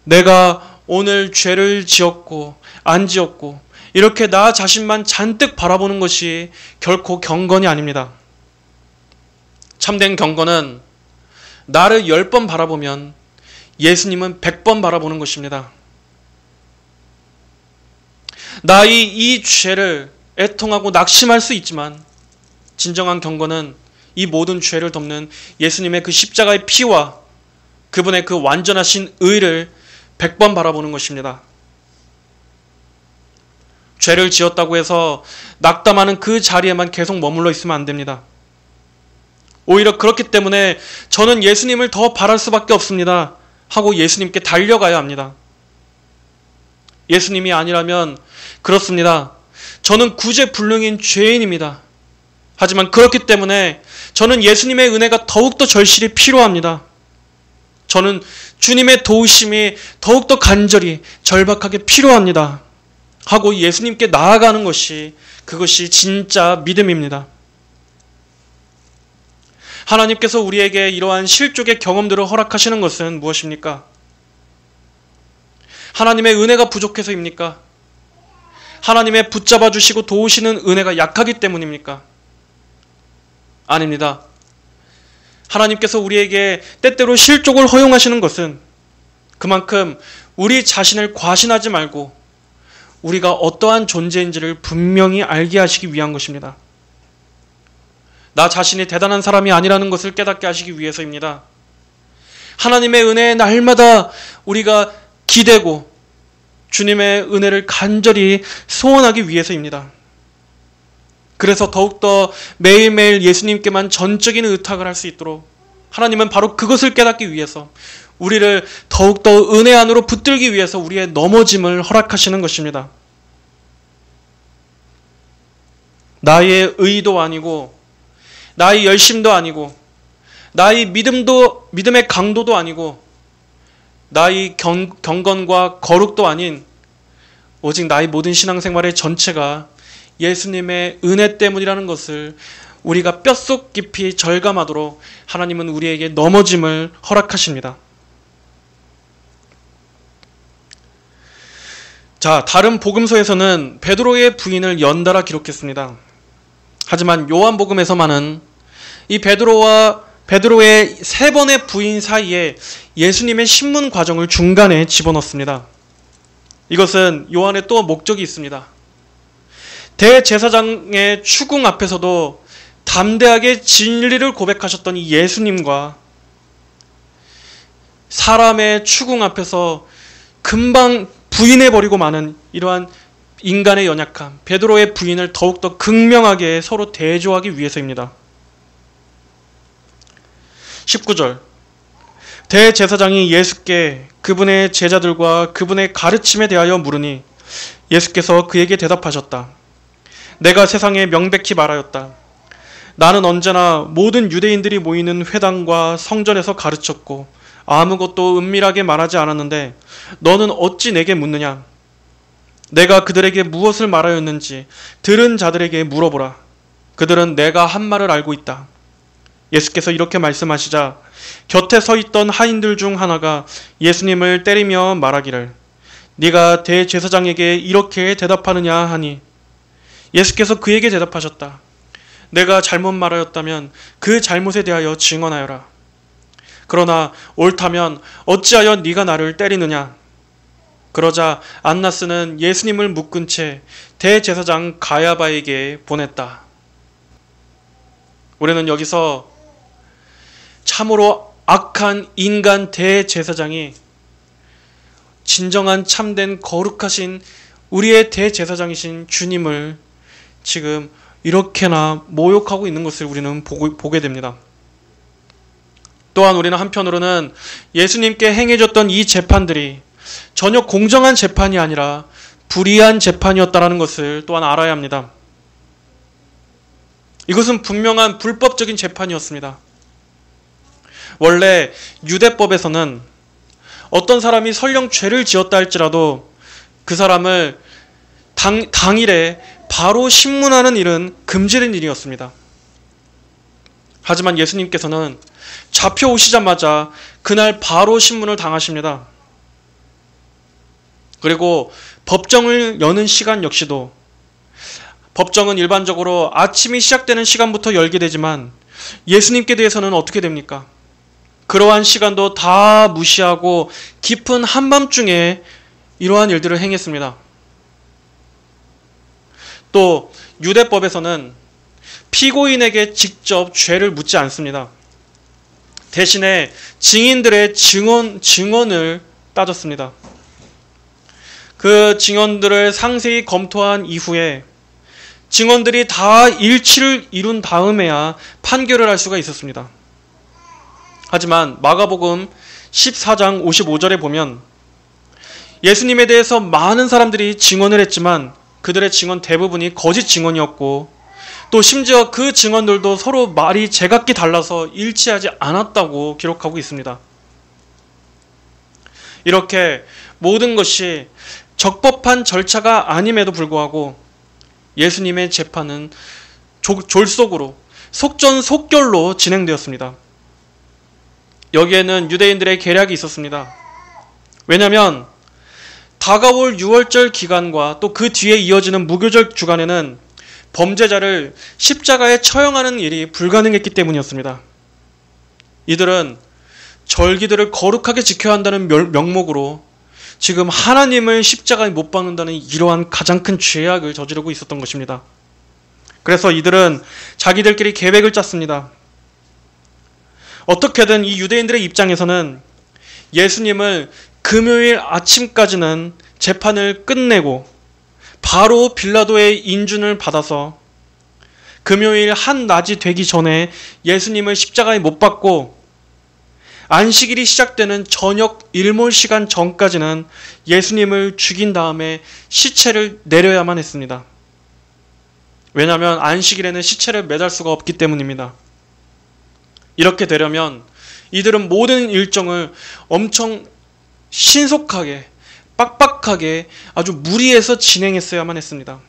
내가 오늘 죄를 지었고 안 지었고 이렇게 나 자신만 잔뜩 바라보는 것이 결코 경건이 아닙니다. 참된 경건은 나를 10번 바라보면 예수님은 100번 바라보는 것입니다. 나의 이 죄를 애통하고 낙심할 수 있지만 진정한 경건은 이 모든 죄를 덮는 예수님의 그 십자가의 피와 그분의 그 완전하신 의를 100번 바라보는 것입니다. 죄를 지었다고 해서 낙담하는 그 자리에만 계속 머물러 있으면 안 됩니다. 오히려 그렇기 때문에 저는 예수님을 더 바랄 수밖에 없습니다 하고 예수님께 달려가야 합니다. 예수님이 아니라면 그렇습니다. 저는 구제불능인 죄인입니다. 하지만 그렇기 때문에 저는 예수님의 은혜가 더욱더 절실히 필요합니다. 저는 주님의 도우심이 더욱더 간절히 절박하게 필요합니다 하고 예수님께 나아가는 것이 그것이 진짜 믿음입니다. 하나님께서 우리에게 이러한 실족의 경험들을 허락하시는 것은 무엇입니까? 하나님의 은혜가 부족해서입니까? 하나님의 붙잡아 주시고 도우시는 은혜가 약하기 때문입니까? 아닙니다. 하나님께서 우리에게 때때로 실족을 허용하시는 것은 그만큼 우리 자신을 과신하지 말고 우리가 어떠한 존재인지를 분명히 알게 하시기 위한 것입니다. 나 자신이 대단한 사람이 아니라는 것을 깨닫게 하시기 위해서입니다. 하나님의 은혜에 날마다 우리가 기대고 주님의 은혜를 간절히 소원하기 위해서입니다. 그래서 더욱더 매일매일 예수님께만 전적인 의탁을 할 수 있도록 하나님은 바로 그것을 깨닫기 위해서 우리를 더욱더 은혜 안으로 붙들기 위해서 우리의 넘어짐을 허락하시는 것입니다. 나의 의도 아니고 나의 열심도 아니고 나의 믿음의 강도도 아니고 나의 경건과 거룩도 아닌 오직 나의 모든 신앙생활의 전체가 예수님의 은혜 때문이라는 것을 우리가 뼛속 깊이 절감하도록 하나님은 우리에게 넘어짐을 허락하십니다. 자, 다른 복음서에서는 베드로의 부인을 연달아 기록했습니다. 하지만 요한복음에서만은 이 베드로의 3번의 부인 사이에 예수님의 신문 과정을 중간에 집어넣습니다. 이것은 요한의 또 목적이 있습니다. 대제사장의 추궁 앞에서도 담대하게 진리를 고백하셨던 이 예수님과 사람의 추궁 앞에서 금방 부인해버리고 마는 이러한 인간의 연약함, 베드로의 부인을 더욱더 극명하게 서로 대조하기 위해서입니다. 19절, 대제사장이 예수께 그분의 제자들과 그분의 가르침에 대하여 물으니 예수께서 그에게 대답하셨다. 내가 세상에 명백히 말하였다. 나는 언제나 모든 유대인들이 모이는 회당과 성전에서 가르쳤고 아무것도 은밀하게 말하지 않았는데 너는 어찌 내게 묻느냐? 내가 그들에게 무엇을 말하였는지 들은 자들에게 물어보라. 그들은 내가 한 말을 알고 있다. 예수께서 이렇게 말씀하시자 곁에 서 있던 하인들 중 하나가 예수님을 때리며 말하기를 네가 대제사장에게 이렇게 대답하느냐 하니 예수께서 그에게 대답하셨다. 내가 잘못 말하였다면 그 잘못에 대하여 증언하여라. 그러나 옳다면 어찌하여 네가 나를 때리느냐? 그러자 안나스는 예수님을 묶은 채 대제사장 가야바에게 보냈다. 우리는 여기서 참으로 악한 인간 대제사장이 진정한 참된 거룩하신 우리의 대제사장이신 주님을 지금 이렇게나 모욕하고 있는 것을 우리는 보게 됩니다. 또한 우리는 한편으로는 예수님께 행해졌던 이 재판들이 전혀 공정한 재판이 아니라 불의한 재판이었다는 것을 또한 알아야 합니다. 이것은 분명한 불법적인 재판이었습니다. 원래 유대법에서는 어떤 사람이 설령 죄를 지었다 할지라도 그 사람을 당일에 바로 신문하는 일은 금지된 일이었습니다. 하지만 예수님께서는 잡혀오시자마자 그날 바로 신문을 당하십니다. 그리고 법정을 여는 시간 역시도 법정은 일반적으로 아침이 시작되는 시간부터 열게 되지만 예수님께 대해서는 어떻게 됩니까? 그러한 시간도 다 무시하고 깊은 한밤중에 이러한 일들을 행했습니다. 또 유대법에서는 피고인에게 직접 죄를 묻지 않습니다. 대신에 증인들의 증언을 따졌습니다. 그 증언들을 상세히 검토한 이후에 증언들이 다 일치를 이룬 다음에야 판결을 할 수가 있었습니다. 하지만 마가복음 14장 55절에 보면 예수님에 대해서 많은 사람들이 증언을 했지만 그들의 증언 대부분이 거짓 증언이었고 또 심지어 그 증언들도 서로 말이 제각기 달라서 일치하지 않았다고 기록하고 있습니다. 이렇게 모든 것이 적법한 절차가 아님에도 불구하고 예수님의 재판은 졸속으로 속전속결로 진행되었습니다. 여기에는 유대인들의 계략이 있었습니다. 왜냐하면 다가올 유월절 기간과 또 그 뒤에 이어지는 무교절 주간에는 범죄자를 십자가에 처형하는 일이 불가능했기 때문이었습니다. 이들은 절기들을 거룩하게 지켜야 한다는 명목으로 지금 하나님을 십자가에 못 박는다는 이러한 가장 큰 죄악을 저지르고 있었던 것입니다. 그래서 이들은 자기들끼리 계획을 짰습니다. 어떻게든 이 유대인들의 입장에서는 예수님을 금요일 아침까지는 재판을 끝내고 바로 빌라도의 인준을 받아서 금요일 한낮이 되기 전에 예수님을 십자가에 못 박고 안식일이 시작되는 저녁 일몰 시간 전까지는 예수님을 죽인 다음에 시체를 내려야만 했습니다. 왜냐하면 안식일에는 시체를 매달 수가 없기 때문입니다. 이렇게 되려면 이들은 모든 일정을 엄청 신속하게 빡빡하게 아주 무리해서 진행했어야만 했습니다.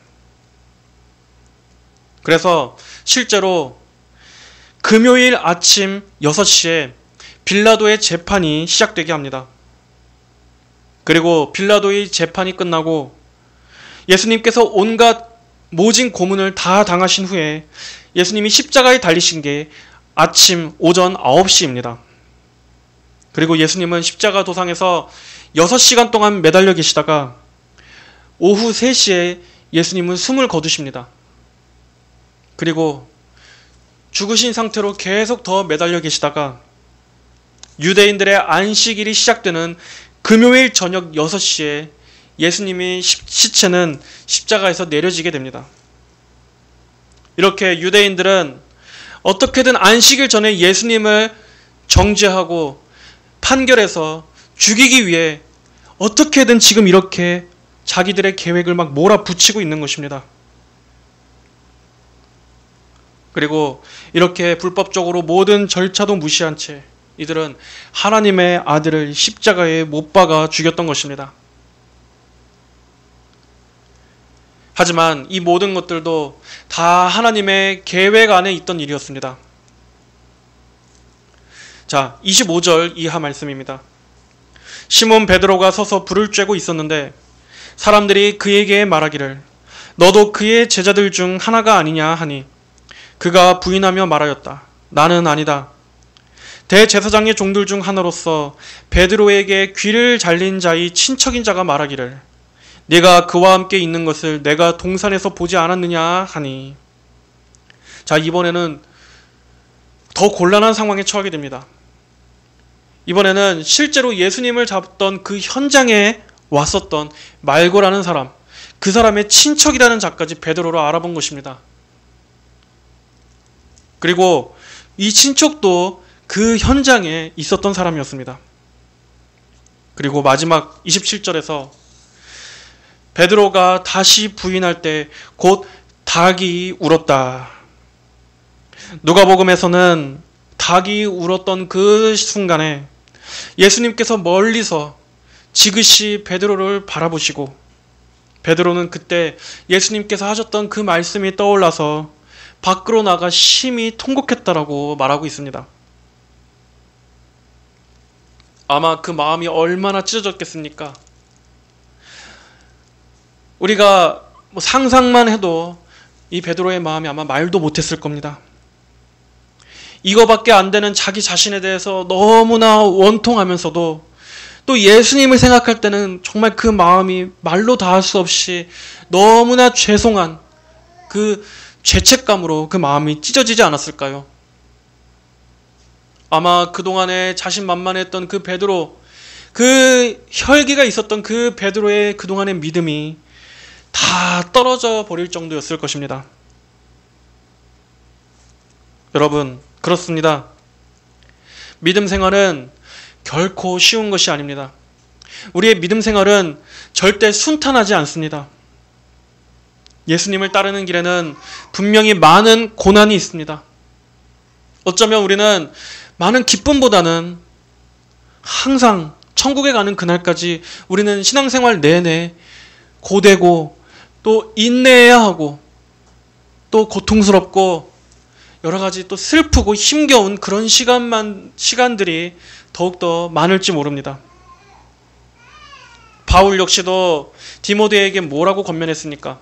그래서 실제로 금요일 아침 6시에 빌라도의 재판이 시작되게 합니다. 그리고 빌라도의 재판이 끝나고 예수님께서 온갖 모진 고문을 다 당하신 후에 예수님이 십자가에 달리신 게 오전 9시입니다. 그리고 예수님은 십자가 도상에서 6시간 동안 매달려 계시다가 오후 3시에 예수님은 숨을 거두십니다. 그리고 죽으신 상태로 계속 더 매달려 계시다가 유대인들의 안식일이 시작되는 금요일 저녁 6시에 예수님의 시체는 십자가에서 내려지게 됩니다. 이렇게 유대인들은 어떻게든 안식일 전에 예수님을 정죄하고 판결해서 죽이기 위해 어떻게든 지금 이렇게 자기들의 계획을 막 몰아붙이고 있는 것입니다. 그리고 이렇게 불법적으로 모든 절차도 무시한 채 이들은 하나님의 아들을 십자가에 못 박아 죽였던 것입니다. 하지만 이 모든 것들도 다 하나님의 계획 안에 있던 일이었습니다. 자, 25절 이하 말씀입니다. 시몬 베드로가 서서 불을 쬐고 있었는데 사람들이 그에게 말하기를 너도 그의 제자들 중 하나가 아니냐 하니 그가 부인하며 말하였다. 나는 아니다. 대제사장의 종들 중 하나로서 베드로에게 귀를 잘린 자의 친척인 자가 말하기를 네가 그와 함께 있는 것을 내가 동산에서 보지 않았느냐 하니. 자, 이번에는 더 곤란한 상황에 처하게 됩니다. 이번에는 실제로 예수님을 잡던 그 현장에 왔었던 말고라는 사람, 그 사람의 친척이라는 자까지 베드로로 알아본 것입니다. 그리고 이 친척도 그 현장에 있었던 사람이었습니다. 그리고 마지막 27절에서 베드로가 다시 부인할 때 곧 닭이 울었다. 누가복음에서는 닭이 울었던 그 순간에 예수님께서 멀리서 지그시 베드로를 바라보시고 베드로는 그때 예수님께서 하셨던 그 말씀이 떠올라서 밖으로 나가 심히 통곡했다라고 말하고 있습니다. 아마 그 마음이 얼마나 찢어졌겠습니까? 우리가 상상만 해도 이 베드로의 마음이 아마 말도 못했을 겁니다. 이거밖에 안 되는 자기 자신에 대해서 너무나 원통하면서도 또 예수님을 생각할 때는 정말 그 마음이 말로 다 할 수 없이 너무나 죄송한 그 죄책감으로 그 마음이 찢어지지 않았을까요? 아마 그동안에 자신만만했던 그 베드로, 그 혈기가 있었던 그 베드로의 그동안의 믿음이 다 떨어져 버릴 정도였을 것입니다. 여러분, 그렇습니다. 믿음 생활은 결코 쉬운 것이 아닙니다. 우리의 믿음 생활은 절대 순탄하지 않습니다. 예수님을 따르는 길에는 분명히 많은 고난이 있습니다. 어쩌면 우리는 많은 기쁨보다는 항상 천국에 가는 그날까지 우리는 신앙생활 내내 고되고 또 인내해야 하고 또 고통스럽고 여러 가지 또 슬프고 힘겨운 그런 시간들이 더욱더 많을지 모릅니다. 바울 역시도 디모데에게 뭐라고 권면했습니까?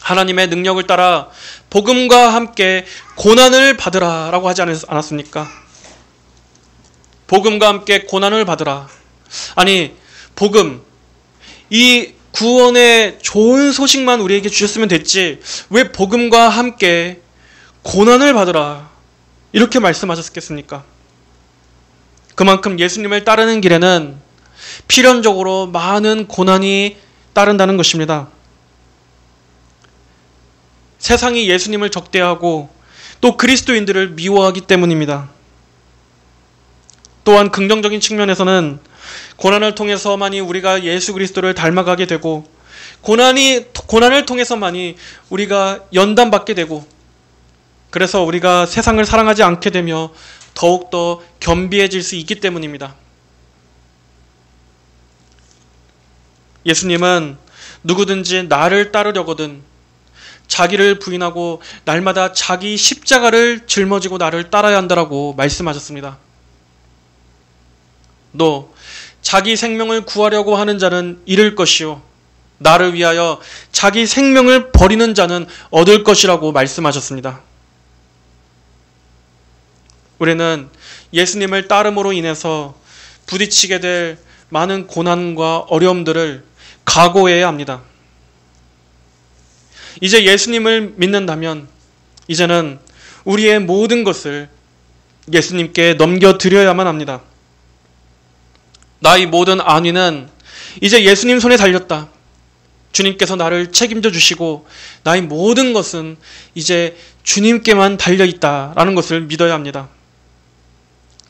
하나님의 능력을 따라 복음과 함께 고난을 받으라 라고 하지 않았습니까? 복음과 함께 고난을 받으라. 아니, 복음, 이 구원의 좋은 소식만 우리에게 주셨으면 됐지 왜 복음과 함께 고난을 받으라 이렇게 말씀하셨겠습니까? 그만큼 예수님을 따르는 길에는 필연적으로 많은 고난이 따른다는 것입니다. 세상이 예수님을 적대하고 또 그리스도인들을 미워하기 때문입니다. 또한 긍정적인 측면에서는 고난을 통해서만이 우리가 예수 그리스도를 닮아가게 되고 고난을 통해서만이 우리가 연단받게 되고 그래서 우리가 세상을 사랑하지 않게 되며 더욱더 겸비해질 수 있기 때문입니다. 예수님은 누구든지 나를 따르려거든 자기를 부인하고 날마다 자기 십자가를 짊어지고 나를 따라야 한다라고 말씀하셨습니다. 또 자기 생명을 구하려고 하는 자는 잃을 것이요 나를 위하여 자기 생명을 버리는 자는 얻을 것이라고 말씀하셨습니다. 우리는 예수님을 따름으로 인해서 부딪히게 될 많은 고난과 어려움들을 각오해야 합니다. 이제 예수님을 믿는다면 이제는 우리의 모든 것을 예수님께 넘겨드려야만 합니다. 나의 모든 안위는 이제 예수님 손에 달렸다. 주님께서 나를 책임져 주시고 나의 모든 것은 이제 주님께만 달려있다라는 것을 믿어야 합니다.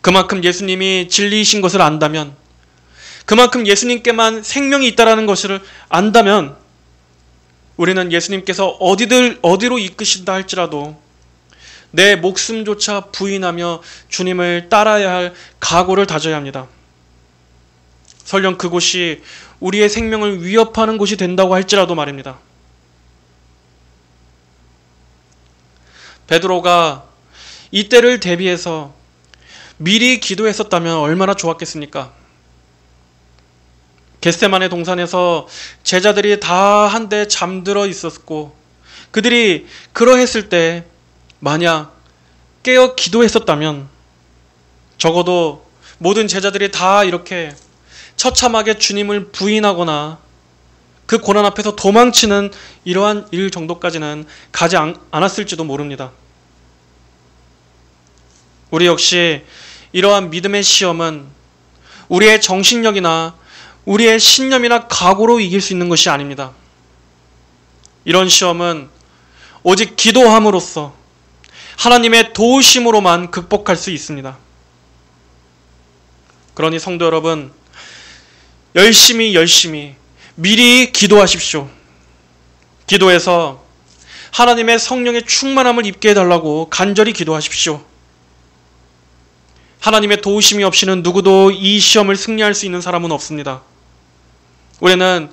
그만큼 예수님이 진리이신 것을 안다면, 그만큼 예수님께만 생명이 있다라는 것을 안다면 우리는 예수님께서 어디로 이끄신다 할지라도 내 목숨조차 부인하며 주님을 따라야 할 각오를 다져야 합니다. 설령 그곳이 우리의 생명을 위협하는 곳이 된다고 할지라도 말입니다. 베드로가 이때를 대비해서 미리 기도했었다면 얼마나 좋았겠습니까? 겟세마네 동산에서 제자들이 다 한데 잠들어 있었고 그들이 그러했을 때 만약 깨어 기도했었다면 적어도 모든 제자들이 다 이렇게 처참하게 주님을 부인하거나 그 고난 앞에서 도망치는 이러한 일 정도까지는 가지 않았을지도 모릅니다. 우리 역시 이러한 믿음의 시험은 우리의 정신력이나 우리의 신념이나 각오로 이길 수 있는 것이 아닙니다. 이런 시험은 오직 기도함으로써 하나님의 도우심으로만 극복할 수 있습니다. 그러니 성도 여러분, 열심히 미리 기도하십시오. 기도해서 하나님의 성령의 충만함을 입게 해달라고 간절히 기도하십시오. 하나님의 도우심이 없이는 누구도 이 시험을 승리할 수 있는 사람은 없습니다. 우리는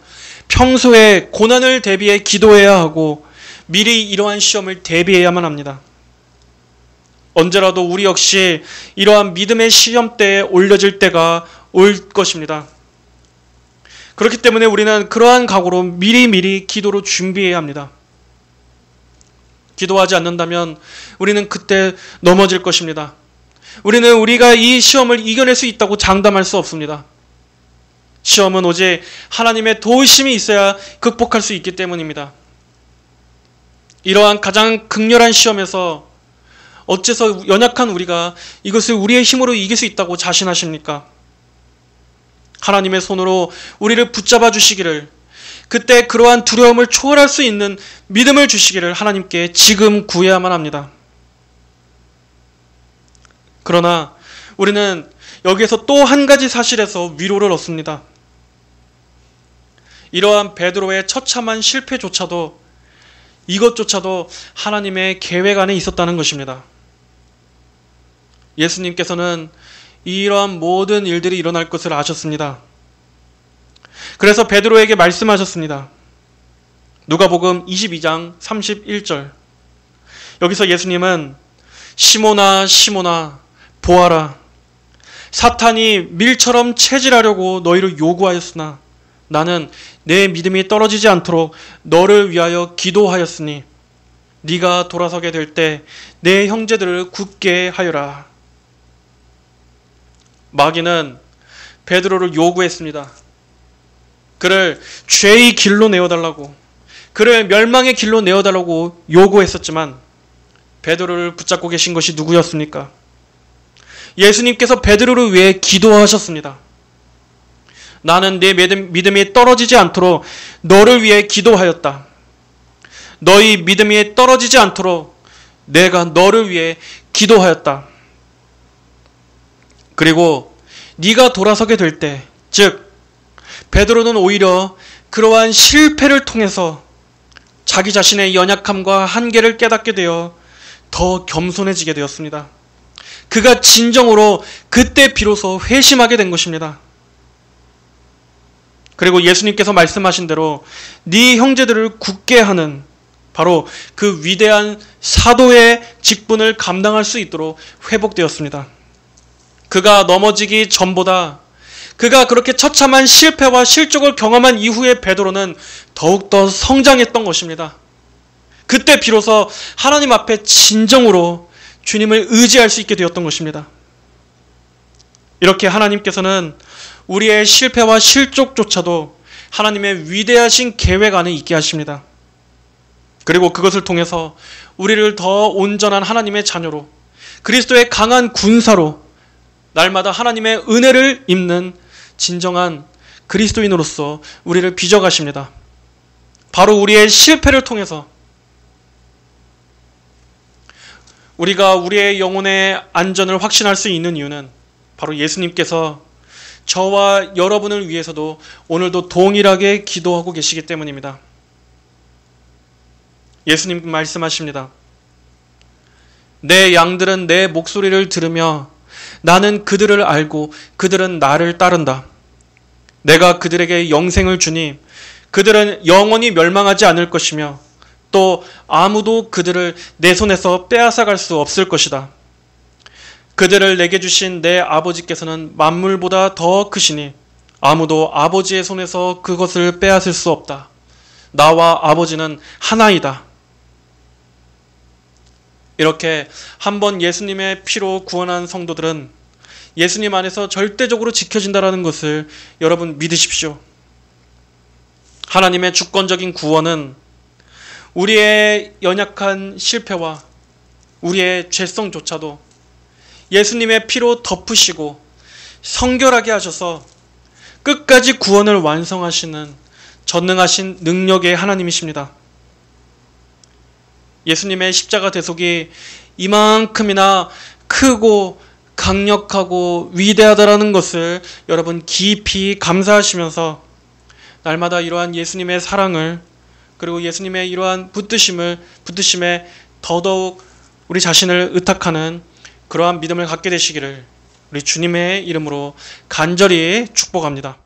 평소에 고난을 대비해 기도해야 하고 미리 이러한 시험을 대비해야만 합니다. 언제라도 우리 역시 이러한 믿음의 시험대에 올려질 때가 올 것입니다. 그렇기 때문에 우리는 그러한 각오로 미리 기도로 준비해야 합니다. 기도하지 않는다면 우리는 그때 넘어질 것입니다. 우리는 우리가 이 시험을 이겨낼 수 있다고 장담할 수 없습니다. 시험은 오직 하나님의 도우심이 있어야 극복할 수 있기 때문입니다. 이러한 가장 극렬한 시험에서 어째서 연약한 우리가 이것을 우리의 힘으로 이길 수 있다고 자신하십니까? 하나님의 손으로 우리를 붙잡아 주시기를, 그때 그러한 두려움을 초월할 수 있는 믿음을 주시기를 하나님께 지금 구해야만 합니다. 그러나 우리는 여기에서 또 한 가지 사실에서 위로를 얻습니다. 이러한 베드로의 처참한 실패조차도 이것조차도 하나님의 계획 안에 있었다는 것입니다. 예수님께서는 이러한 모든 일들이 일어날 것을 아셨습니다. 그래서 베드로에게 말씀하셨습니다. 누가복음 22장 31절. 여기서 예수님은 시몬아 시몬아 보아라, 사탄이 밀처럼 체질하려고 너희를 요구하였으나 나는 내 믿음이 떨어지지 않도록 너를 위하여 기도하였으니 네가 돌아서게 될 때 내 형제들을 굳게 하여라. 마귀는 베드로를 요구했습니다. 그를 죄의 길로 내어달라고, 그를 멸망의 길로 내어달라고 요구했었지만 베드로를 붙잡고 계신 것이 누구였습니까? 예수님께서 베드로를 위해 기도하셨습니다. 나는 내 믿음이 떨어지지 않도록 너를 위해 기도하였다. 너희 믿음이 떨어지지 않도록 내가 너를 위해 기도하였다. 그리고 네가 돌아서게 될 때, 즉 베드로는 오히려 그러한 실패를 통해서 자기 자신의 연약함과 한계를 깨닫게 되어 더 겸손해지게 되었습니다. 그가 진정으로 그때 비로소 회심하게 된 것입니다. 그리고 예수님께서 말씀하신 대로 네 형제들을 굳게 하는 바로 그 위대한 사도의 직분을 감당할 수 있도록 회복되었습니다. 그가 넘어지기 전보다 그가 그렇게 처참한 실패와 실족을 경험한 이후에 베드로는 더욱더 성장했던 것입니다. 그때 비로소 하나님 앞에 진정으로 주님을 의지할 수 있게 되었던 것입니다. 이렇게 하나님께서는 우리의 실패와 실족조차도 하나님의 위대하신 계획 안에 있게 하십니다. 그리고 그것을 통해서 우리를 더 온전한 하나님의 자녀로, 그리스도의 강한 군사로 날마다 하나님의 은혜를 입는 진정한 그리스도인으로서 우리를 빚어가십니다. 바로 우리의 실패를 통해서 우리가 우리의 영혼의 안전을 확신할 수 있는 이유는 바로 예수님께서 저와 여러분을 위해서도 오늘도 동일하게 기도하고 계시기 때문입니다. 예수님 말씀하십니다. 내 양들은 내 목소리를 들으며 나는 그들을 알고 그들은 나를 따른다. 내가 그들에게 영생을 주니 그들은 영원히 멸망하지 않을 것이며 또 아무도 그들을 내 손에서 빼앗아갈 수 없을 것이다. 그들을 내게 주신 내 아버지께서는 만물보다 더 크시니 아무도 아버지의 손에서 그것을 빼앗을 수 없다. 나와 아버지는 하나이다. 이렇게 한번 예수님의 피로 구원한 성도들은 예수님 안에서 절대적으로 지켜진다는 것을 여러분 믿으십시오. 하나님의 주권적인 구원은 우리의 연약한 실패와 우리의 죄성조차도 예수님의 피로 덮으시고 성결하게 하셔서 끝까지 구원을 완성하시는 전능하신 능력의 하나님이십니다. 예수님의 십자가 대속이 이만큼이나 크고 강력하고 위대하다라는 것을 여러분 깊이 감사하시면서 날마다 이러한 예수님의 사랑을 그리고 예수님의 이러한 붙드심에 더더욱 우리 자신을 의탁하는 그러한 믿음을 갖게 되시기를 우리 주님의 이름으로 간절히 축복합니다.